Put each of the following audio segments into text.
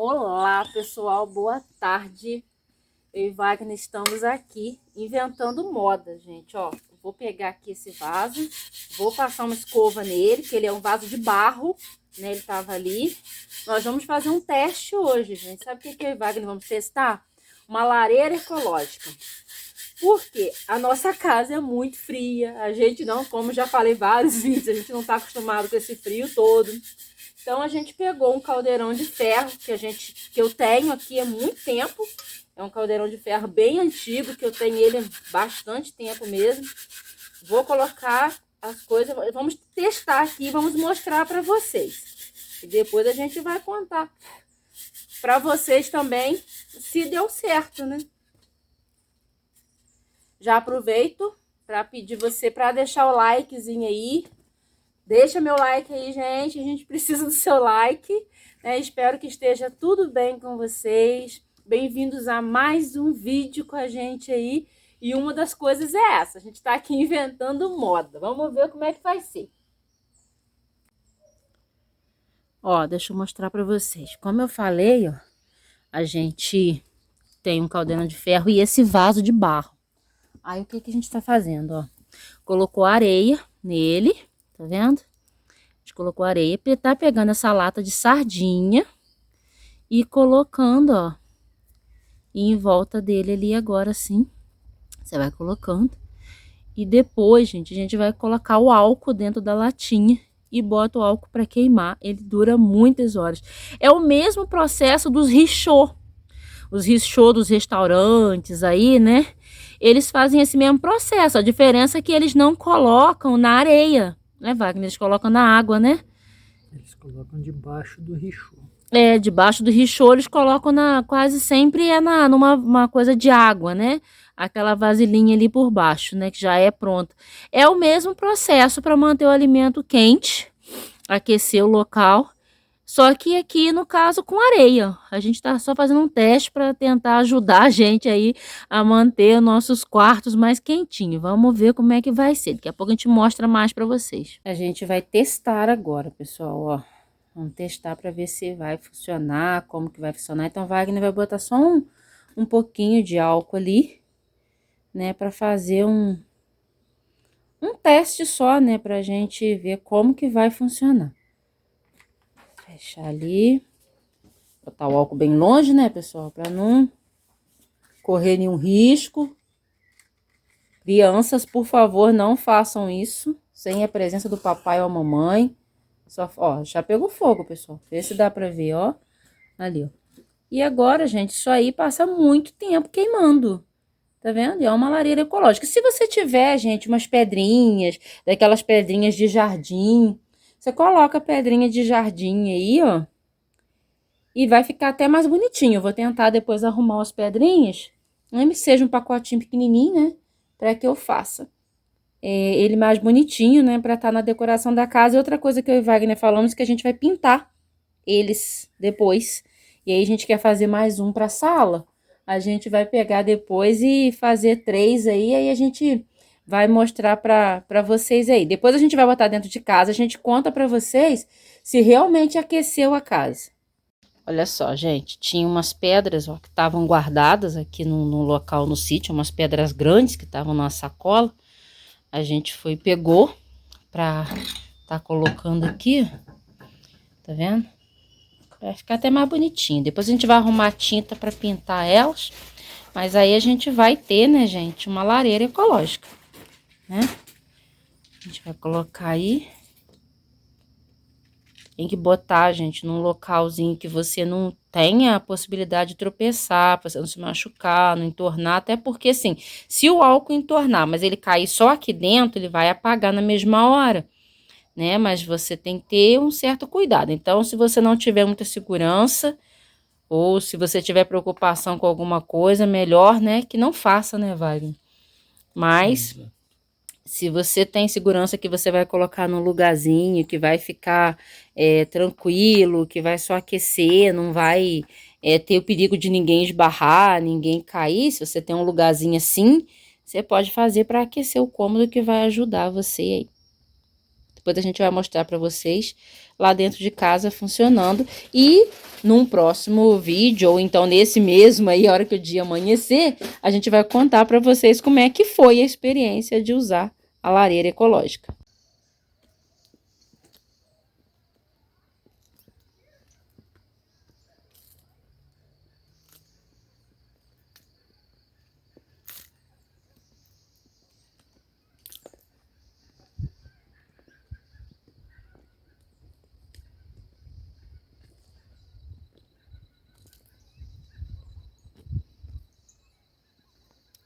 Olá, pessoal, boa tarde. Eu e Wagner estamos aqui inventando moda, gente. Ó, vou pegar aqui esse vaso, vou passar uma escova nele, que ele é um vaso de barro, né? Ele tava ali. Nós vamos fazer um teste hoje, gente. Sabe o que eu e Wagner vamos testar? Uma lareira ecológica. Porque a nossa casa é muito fria. A gente não, como já falei em vários vídeos, a gente não tá acostumado com esse frio todo. Então a gente pegou um caldeirão de ferro que eu tenho aqui há muito tempo. É um caldeirão de ferro bem antigo, que eu tenho ele há bastante tempo mesmo. Vou colocar as coisas, vamos testar aqui, vamos mostrar para vocês. E depois a gente vai contar para vocês também se deu certo, né? Já aproveito para pedir você para deixar o likezinho aí. Deixa meu like aí, gente. A gente precisa do seu like, né? Espero que esteja tudo bem com vocês. Bem-vindos a mais um vídeo com a gente aí. E uma das coisas é essa. A gente está aqui inventando moda. Vamos ver como é que vai ser. Ó, deixa eu mostrar para vocês. Como eu falei, ó, a gente tem um caldeirão de ferro e esse vaso de barro. Aí o que que a gente está fazendo, ó? Colocou areia nele, tá vendo? A gente colocou areia, tá pegando essa lata de sardinha e colocando, ó, em volta dele ali agora assim. Você vai colocando. E depois, gente, a gente vai colocar o álcool dentro da latinha e bota o álcool para queimar. Ele dura muitas horas. É o mesmo processo dos richots. Os richots dos restaurantes aí, né? Eles fazem esse mesmo processo. A diferença é que eles não colocam na areia, né, Wagner? Eles colocam na água, né? Eles colocam debaixo do richô. É, debaixo do richô eles colocam quase sempre numa coisa de água, né? Aquela vasilhinha ali por baixo, né? Que já é pronta. É o mesmo processo para manter o alimento quente, aquecer o local. Só que aqui, no caso, com areia. A gente tá só fazendo um teste para tentar ajudar a gente aí a manter nossos quartos mais quentinhos. Vamos ver como é que vai ser. Daqui a pouco a gente mostra mais para vocês. A gente vai testar agora, pessoal, ó. Vamos testar para ver se vai funcionar, como que vai funcionar. Então, Wagner vai botar só um pouquinho de álcool ali, né? Para fazer um teste só, né? Pra gente ver como que vai funcionar. Fechar ali. Botar o álcool bem longe, né, pessoal? Para não correr nenhum risco. Crianças, por favor, não façam isso sem a presença do papai ou a mamãe. Só, ó, já pegou fogo, pessoal. Vê se dá pra ver, ó. Ali, ó. E agora, gente, isso aí passa muito tempo queimando. Tá vendo? E é uma lareira ecológica. Se você tiver, gente, umas pedrinhas, daquelas pedrinhas de jardim, você coloca a pedrinha de jardim aí, ó. E vai ficar até mais bonitinho. Eu vou tentar depois arrumar as pedrinhas. Nem que seja um pacotinho pequenininho, né? Pra que eu faça. Ele mais bonitinho, né? Pra estar na decoração da casa. E outra coisa que eu e Wagner falamos é que a gente vai pintar eles depois. E aí a gente quer fazer mais um pra sala. A gente vai pegar depois e fazer 3 aí. Aí a gente vai mostrar pra vocês aí. Depois a gente vai botar dentro de casa. A gente conta pra vocês se realmente aqueceu a casa. Olha só, gente, tinha umas pedras, ó, que estavam guardadas aqui no local, no sítio, umas pedras grandes que estavam numa sacola. A gente foi, pegou pra tá colocando aqui, tá vendo? Vai ficar até mais bonitinho. Depois a gente vai arrumar tinta pra pintar elas, mas aí a gente vai ter, né, gente, uma lareira ecológica, né? A gente vai colocar aí. Tem que botar, gente, num localzinho que você não tenha a possibilidade de tropeçar, pra você não se machucar, não entornar, até porque, assim, se o álcool entornar, mas ele cair só aqui dentro, ele vai apagar na mesma hora, né? Mas você tem que ter um certo cuidado. Então, se você não tiver muita segurança, ou se você tiver preocupação com alguma coisa, melhor, né, que não faça, né, Wagner? Mas se você tem segurança que você vai colocar num lugarzinho, que vai ficar tranquilo, que vai só aquecer, não vai ter o perigo de ninguém esbarrar, ninguém cair, se você tem um lugarzinho assim, você pode fazer para aquecer o cômodo, que vai ajudar você aí. Depois a gente vai mostrar para vocês lá dentro de casa funcionando. E num próximo vídeo, ou então nesse mesmo aí, a hora que o dia amanhecer, a gente vai contar para vocês como é que foi a experiência de usar a lareira ecológica.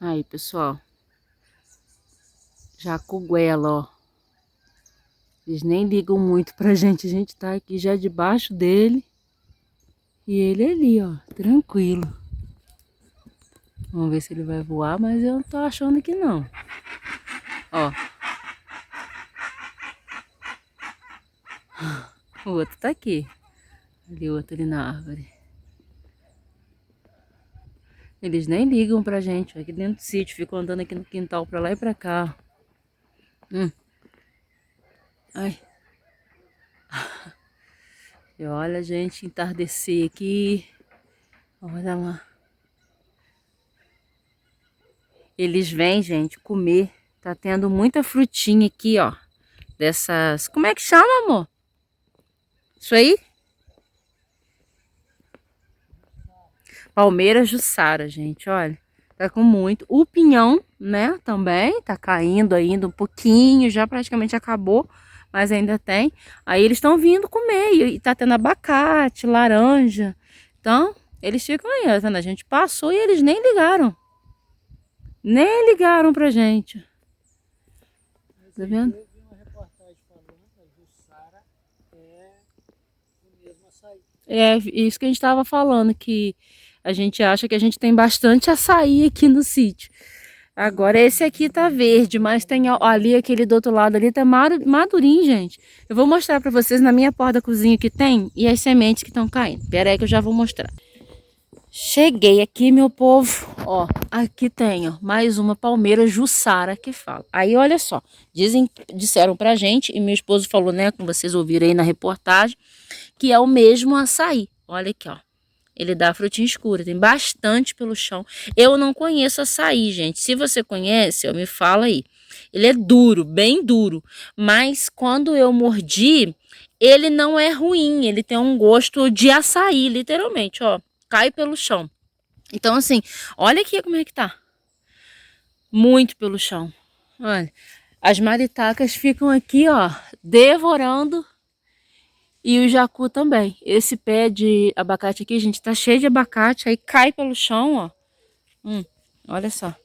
Aí, pessoal, jacuguela, ó. Eles nem ligam muito pra gente. A gente tá aqui já debaixo dele. E ele ali, ó, tranquilo. Vamos ver se ele vai voar, mas eu não tô achando que não. Ó. O outro tá aqui. Ali, o outro ali na árvore. Eles nem ligam pra gente. Aqui dentro do sítio. Ficam andando aqui no quintal pra lá e pra cá. Ai. E olha, gente, entardecer aqui. Olha lá. Eles vêm, gente, comer. Tá tendo muita frutinha aqui, ó. Dessas... Como é que chama, amor? Isso aí? Palmeira Jussara, gente, olha. Tá com muito. O pinhão, né, também tá caindo ainda um pouquinho. Já praticamente acabou, mas ainda tem. Aí eles estão vindo comer. E tá tendo abacate, laranja. Então, eles ficam aí, ó. A gente passou e eles nem ligaram. Nem ligaram pra gente. Tá vendo? Eu vi uma reportagem falando que a Jussara é o mesmo açaí. É isso que a gente tava falando, que a gente acha que a gente tem bastante açaí aqui no sítio. Agora esse aqui tá verde, mas tem ali aquele do outro lado ali tá madurinho, gente. Eu vou mostrar pra vocês na minha porta da cozinha que tem e as sementes que estão caindo. Pera aí que eu já vou mostrar. Cheguei aqui, meu povo, ó, aqui tem, ó, mais uma palmeira Jussara que fala. Aí, olha só, disseram pra gente, e meu esposo falou, né, como vocês ouviram aí na reportagem, que é o mesmo açaí. Olha aqui, ó, ele dá frutinha escura, tem bastante pelo chão. Eu não conheço açaí, gente, se você conhece, ó, me fala aí. Ele é duro, bem duro, mas quando eu mordi, ele não é ruim, ele tem um gosto de açaí, literalmente, ó. Cai pelo chão. Então, assim, olha aqui como é que tá. Muito pelo chão. Olha, as maritacas ficam aqui, ó, devorando. E o jacu também. Esse pé de abacate aqui, gente, tá cheio de abacate. Aí cai pelo chão, ó. Olha só.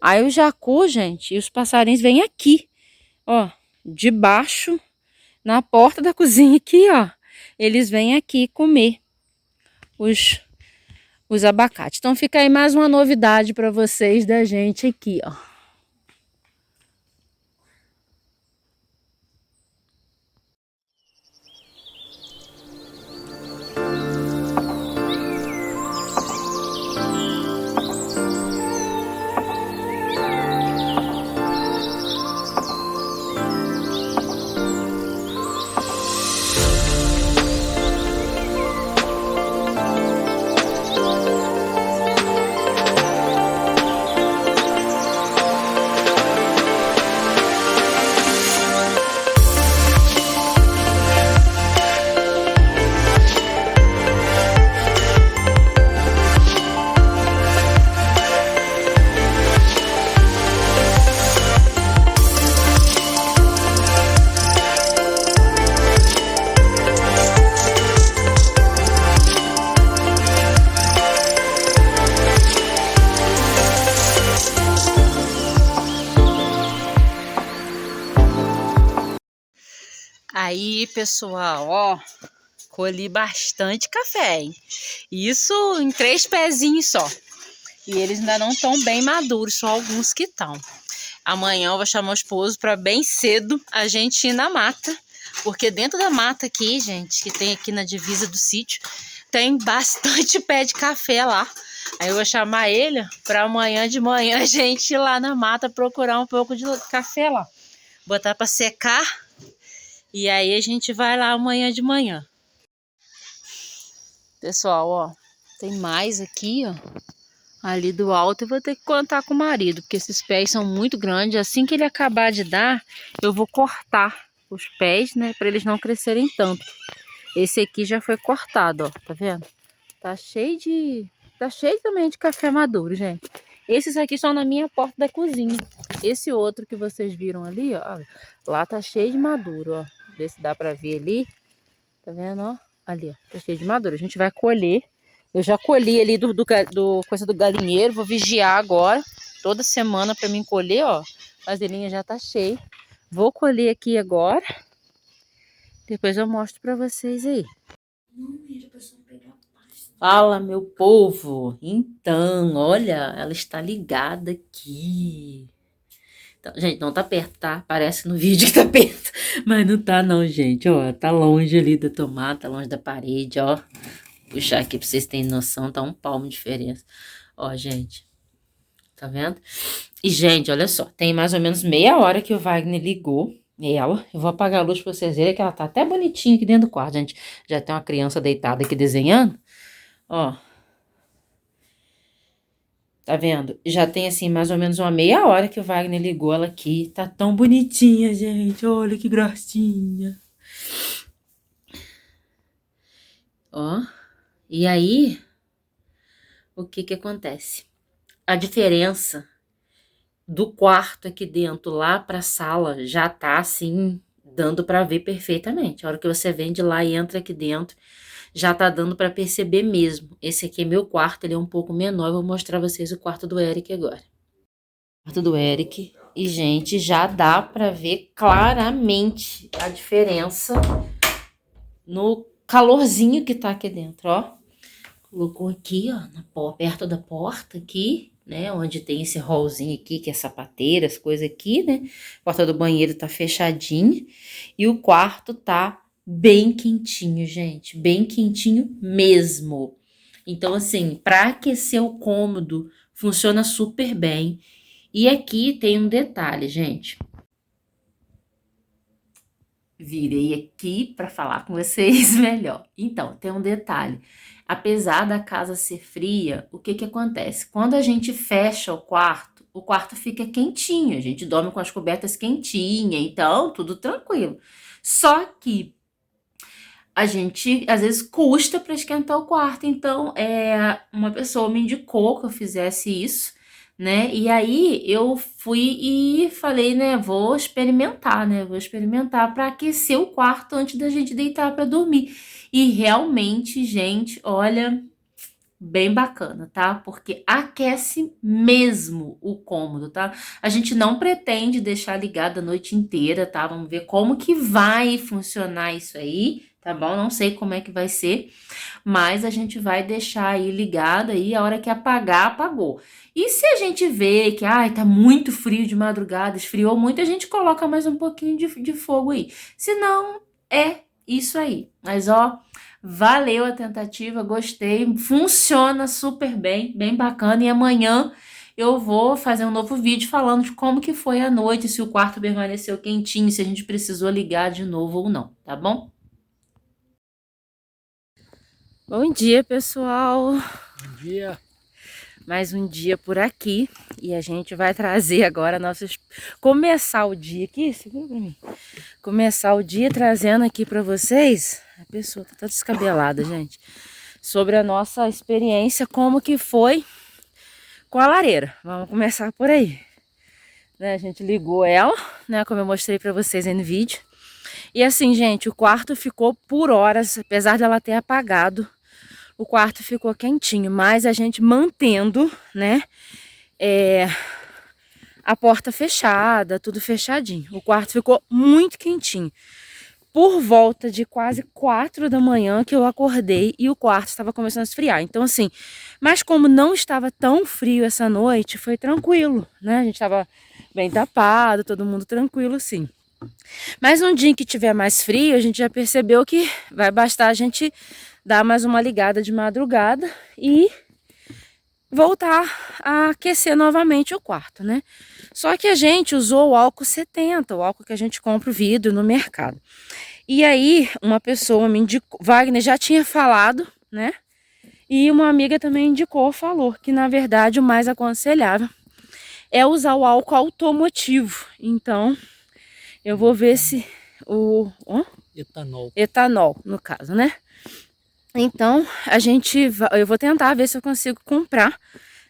Aí o jacu, gente, e os passarinhos vêm aqui, ó, debaixo, na porta da cozinha aqui, ó. Eles vêm aqui comer os abacates. Então fica aí mais uma novidade para vocês da gente aqui, ó. Aí, pessoal, ó, colhi bastante café, hein? Isso em 3 pezinhos só. E eles ainda não estão bem maduros, só alguns que estão. Amanhã eu vou chamar o esposo para bem cedo a gente ir na mata. Porque dentro da mata aqui, gente, que tem aqui na divisa do sítio, tem bastante pé de café lá. Aí eu vou chamar ele para amanhã de manhã a gente ir lá na mata procurar um pouco de café lá. Botar para secar. E aí a gente vai lá amanhã de manhã. Pessoal, ó, tem mais aqui, ó. Ali do alto eu vou ter que contar com o marido, porque esses pés são muito grandes. Assim que ele acabar de dar, eu vou cortar os pés, né, para eles não crescerem tanto. Esse aqui já foi cortado, ó, tá vendo? Tá cheio também de café maduro, gente. Esses aqui são na minha porta da cozinha. Esse outro que vocês viram ali, ó, lá tá cheio de maduro, ó. Vê se dá pra ver ali. Tá vendo, ó? Ali, ó, tá cheio de maduro. A gente vai colher. Eu já colhi ali do coisa do galinheiro. Vou vigiar agora. Toda semana pra mim colher, ó. A vasilhinha já tá cheia. Vou colher aqui agora. Depois eu mostro pra vocês aí. Fala, meu povo. Então, olha, ela está ligada aqui. Então, gente, não tá perto, tá? Parece no vídeo que tá perto. Mas não tá não, gente. Ó, tá longe ali da tomada, tá longe da parede, ó. Vou puxar aqui pra vocês terem noção, tá um palmo de diferença. Ó, gente. Tá vendo? E, gente, olha só. Tem mais ou menos meia hora que o Wagner ligou ela. Eu vou apagar a luz pra vocês verem que ela tá até bonitinha aqui dentro do quarto, gente. Já tem uma criança deitada aqui desenhando. Ó. Tá vendo? Já tem, assim, mais ou menos uma meia hora que o Wagner ligou ela aqui. Tá tão bonitinha, gente. Olha que gracinha. Ó. E aí, o que que acontece? A diferença do quarto aqui dentro lá pra sala já tá, assim, dando pra ver perfeitamente. A hora que você vem de lá e entra aqui dentro, já tá dando pra perceber mesmo. Esse aqui é meu quarto, ele é um pouco menor. Eu vou mostrar pra vocês o quarto do Eric agora. Quarto do Eric. E, gente, já dá pra ver claramente a diferença no calorzinho que tá aqui dentro, ó. Colocou aqui, ó, perto da porta aqui, né, onde tem esse rolzinho aqui, que é sapateira, as coisas aqui, né. A porta do banheiro tá fechadinha e o quarto tá bem quentinho, gente, bem quentinho mesmo. Então, assim, para aquecer o cômodo, funciona super bem. E aqui tem um detalhe, gente. Virei aqui para falar com vocês melhor. Então, tem um detalhe. Apesar da casa ser fria, o que que acontece? Quando a gente fecha o quarto fica quentinho. A gente dorme com as cobertas quentinhas, então tudo tranquilo. Só que a gente às vezes custa para esquentar o quarto. Então, uma pessoa me indicou que eu fizesse isso, né? E aí eu fui e falei, né? Vou experimentar, né? Vou experimentar para aquecer o quarto antes da gente deitar para dormir. E realmente, gente, olha, bem bacana, tá? Porque aquece mesmo o cômodo, tá? A gente não pretende deixar ligado a noite inteira, tá? Vamos ver como que vai funcionar isso aí, tá bom? Não sei como é que vai ser, mas a gente vai deixar aí ligado aí, a hora que apagar, apagou. E se a gente vê que, ai, tá muito frio de madrugada, esfriou muito, a gente coloca mais um pouquinho de fogo aí. Se não, é isso aí. Mas, ó, valeu a tentativa, gostei, funciona super bem, bem bacana. E amanhã eu vou fazer um novo vídeo falando de como que foi a noite, se o quarto permaneceu quentinho, se a gente precisou ligar de novo ou não, tá bom? Bom dia, pessoal. Bom dia. Mais um dia por aqui e a gente vai trazer agora começar o dia aqui, segura pra mim. Começar o dia trazendo aqui pra vocês, a pessoa tá toda descabelada, gente, sobre a nossa experiência, como que foi com a lareira. Vamos começar por aí. Né, a gente ligou ela, né, como eu mostrei pra vocês aí no vídeo. E assim, gente, o quarto ficou por horas, apesar dela ter apagado. O quarto ficou quentinho, mas a gente mantendo, né, a porta fechada, tudo fechadinho. O quarto ficou muito quentinho. Por volta de quase 4 da manhã que eu acordei e o quarto estava começando a esfriar. Então assim, mas como não estava tão frio essa noite, foi tranquilo, né? A gente estava bem tapado, todo mundo tranquilo, sim. Mas um dia que tiver mais frio, a gente já percebeu que vai bastar a gente dar mais uma ligada de madrugada e voltar a aquecer novamente o quarto, né? Só que a gente usou o álcool 70, o álcool que a gente compra o vidro no mercado. E aí, uma pessoa me indicou, Wagner já tinha falado, né? E uma amiga também indicou, falou que na verdade o mais aconselhável é usar o álcool automotivo. Então, eu vou ver se Etanol. Etanol, no caso, né? Então, eu vou tentar ver se eu consigo comprar,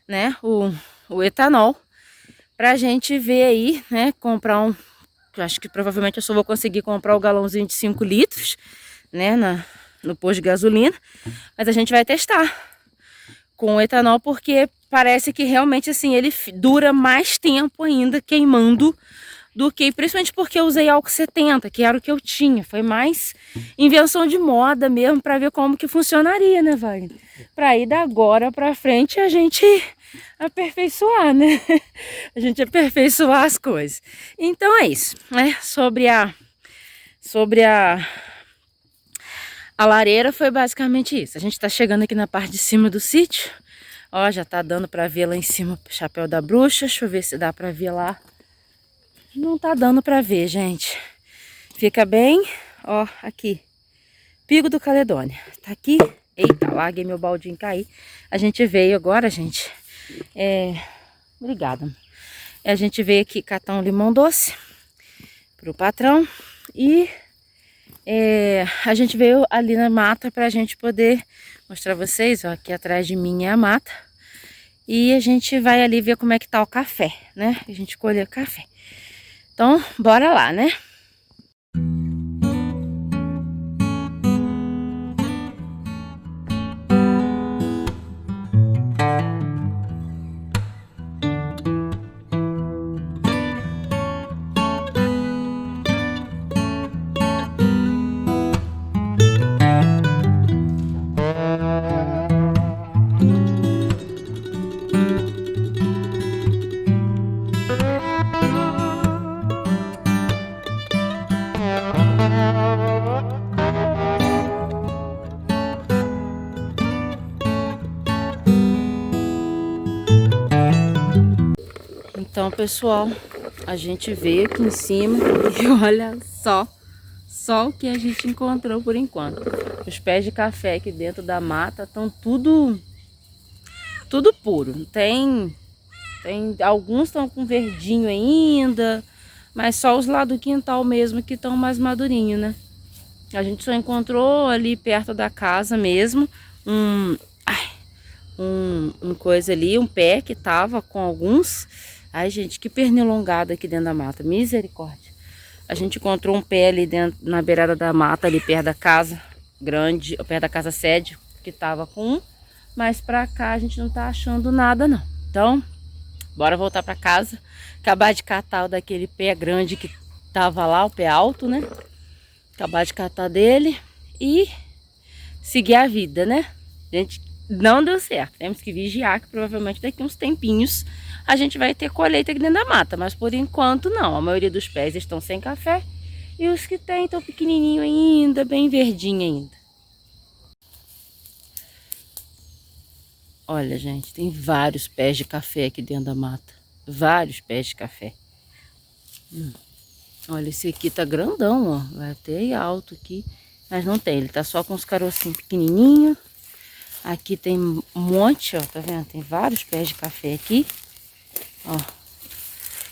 né, o etanol, pra gente ver aí, né, comprar eu acho que provavelmente eu só vou conseguir comprar o galãozinho de 5 litros, né, no posto de gasolina, mas a gente vai testar com o etanol, porque parece que realmente, assim, ele dura mais tempo ainda queimando do que, principalmente porque eu usei álcool 70, que era o que eu tinha. Foi mais invenção de moda mesmo, para ver como que funcionaria, né, Wagner? Para ir da agora para frente a gente aperfeiçoar, né? A gente aperfeiçoar as coisas. Então é isso, né? Sobre a lareira foi basicamente isso. A gente tá chegando aqui na parte de cima do sítio. Ó, já tá dando para ver lá em cima o chapéu da bruxa. Deixa eu ver se dá para ver lá. Não tá dando pra ver, gente. Fica bem, ó, aqui. Pico do Caledônia. Tá aqui. Eita, larguei meu baldinho cair. A gente veio agora, gente. Obrigada. A gente veio aqui catar um limão doce pro patrão. E a gente veio ali na mata pra gente poder mostrar vocês, ó. Aqui atrás de mim é a mata. E a gente vai ali ver como é que tá o café, né? A gente colheu café. Então, bora lá, né? Então, pessoal, a gente veio aqui em cima e olha só o que a gente encontrou por enquanto. Os pés de café aqui dentro da mata estão tudo puro. Tem alguns estão com verdinho ainda, mas só os lá do quintal mesmo que estão mais madurinhos, né? A gente só encontrou ali perto da casa mesmo um coisa ali, um pé que tava com alguns. Ai, gente, que pernilongada aqui dentro da mata, misericórdia. A gente encontrou um pé ali dentro, na beirada da mata, ali perto da casa grande, perto da casa sede, que tava com um. Mas pra cá a gente não tá achando nada, não. Então, bora voltar pra casa. Acabar de catar o daquele pé grande que tava lá, o pé alto, né? Acabar de catar dele e seguir a vida, né? Gente, não deu certo. Temos que vigiar, que provavelmente daqui uns tempinhos a gente vai ter colheita aqui dentro da mata. Mas por enquanto não. A maioria dos pés estão sem café. E os que tem estão pequenininho ainda, bem verdinho ainda. Olha, gente, tem vários pés de café aqui dentro da mata. Vários pés de café. Olha, esse aqui tá grandão, ó. Vai até aí alto aqui. Mas não tem, ele tá só com os carocinhos pequenininhos. Aqui tem um monte, ó, tá vendo? Tem vários pés de café aqui, ó.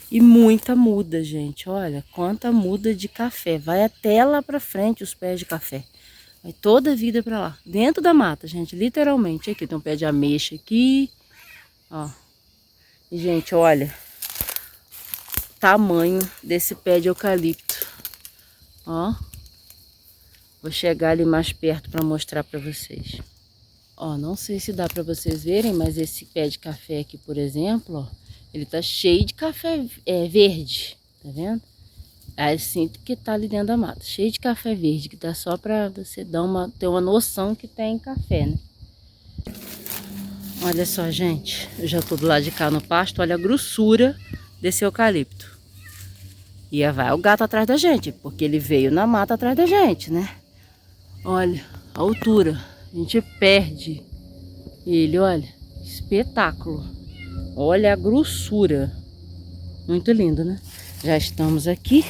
E muita muda, gente, olha, quanta muda de café. Vai até lá pra frente os pés de café. Vai toda a vida pra lá, dentro da mata, gente, literalmente. Aqui tem um pé de ameixa aqui, ó. E, gente, olha, tamanho desse pé de eucalipto, ó. Vou chegar ali mais perto pra mostrar pra vocês. Ó, não sei se dá pra vocês verem, mas esse pé de café aqui, por exemplo, ó, ele tá cheio de café verde, tá vendo? É assim que tá ali dentro da mata, cheio de café verde, que tá só pra você ter uma noção que tem café, né? Olha só, gente, eu já tô do lado de cá no pasto, olha a grossura desse eucalipto. E vai o gato atrás da gente, porque ele veio na mata atrás da gente, né? Olha a altura. A gente perde ele, olha. Espetáculo. Olha a grossura. Muito lindo, né? Já estamos aqui,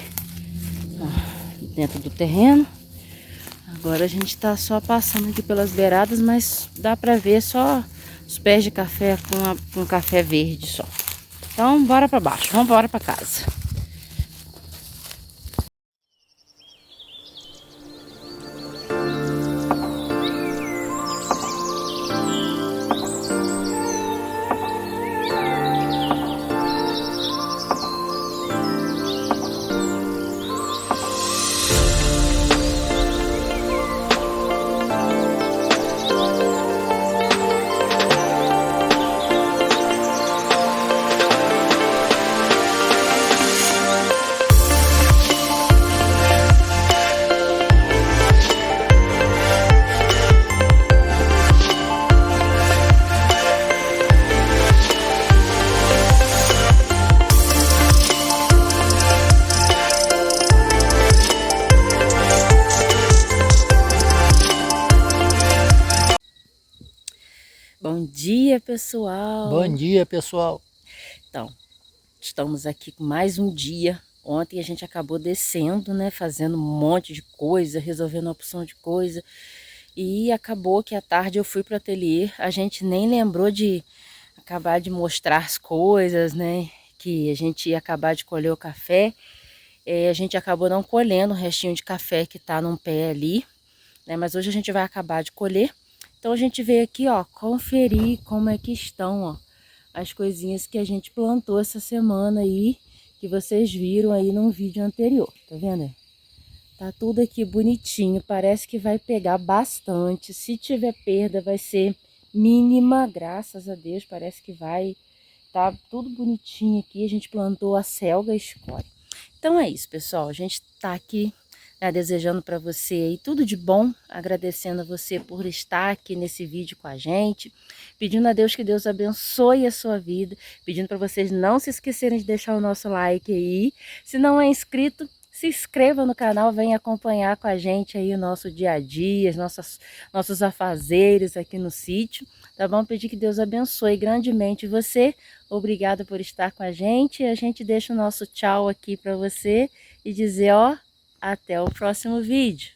ó, dentro do terreno. Agora a gente tá só passando aqui pelas beiradas, mas dá pra ver só os pés de café com café verde só. Então, bora pra baixo. Vamos embora pra casa. Bom dia, pessoal. Bom dia, pessoal. Então, estamos aqui com mais um dia. Ontem a gente acabou descendo, né? Fazendo um monte de coisa, resolvendo uma opção de coisa. E acabou que à tarde eu fui para o ateliê. A gente nem lembrou de acabar de mostrar as coisas, né? Que a gente ia acabar de colher o café. A gente acabou não colhendo o restinho de café que tá num pé ali, né? Mas hoje a gente vai acabar de colher. Então a gente veio aqui, ó, conferir como é que estão, ó, as coisinhas que a gente plantou essa semana aí, que vocês viram aí num vídeo anterior, tá vendo? Tá tudo aqui bonitinho, parece que vai pegar bastante. Se tiver perda vai ser mínima, graças a Deus, parece que vai. Tá tudo bonitinho aqui, a gente plantou a selga escória. Então é isso, pessoal, a gente tá aqui, né, desejando para você aí tudo de bom, agradecendo a você por estar aqui nesse vídeo com a gente, pedindo a Deus que Deus abençoe a sua vida, pedindo para vocês não se esquecerem de deixar o nosso like aí. Se não é inscrito, se inscreva no canal, venha acompanhar com a gente aí o nosso dia a dia, nossos afazeres aqui no sítio, tá bom? Pedir que Deus abençoe grandemente você. Obrigada por estar com a gente. A gente deixa o nosso tchau aqui para você e dizer, ó, até o próximo vídeo.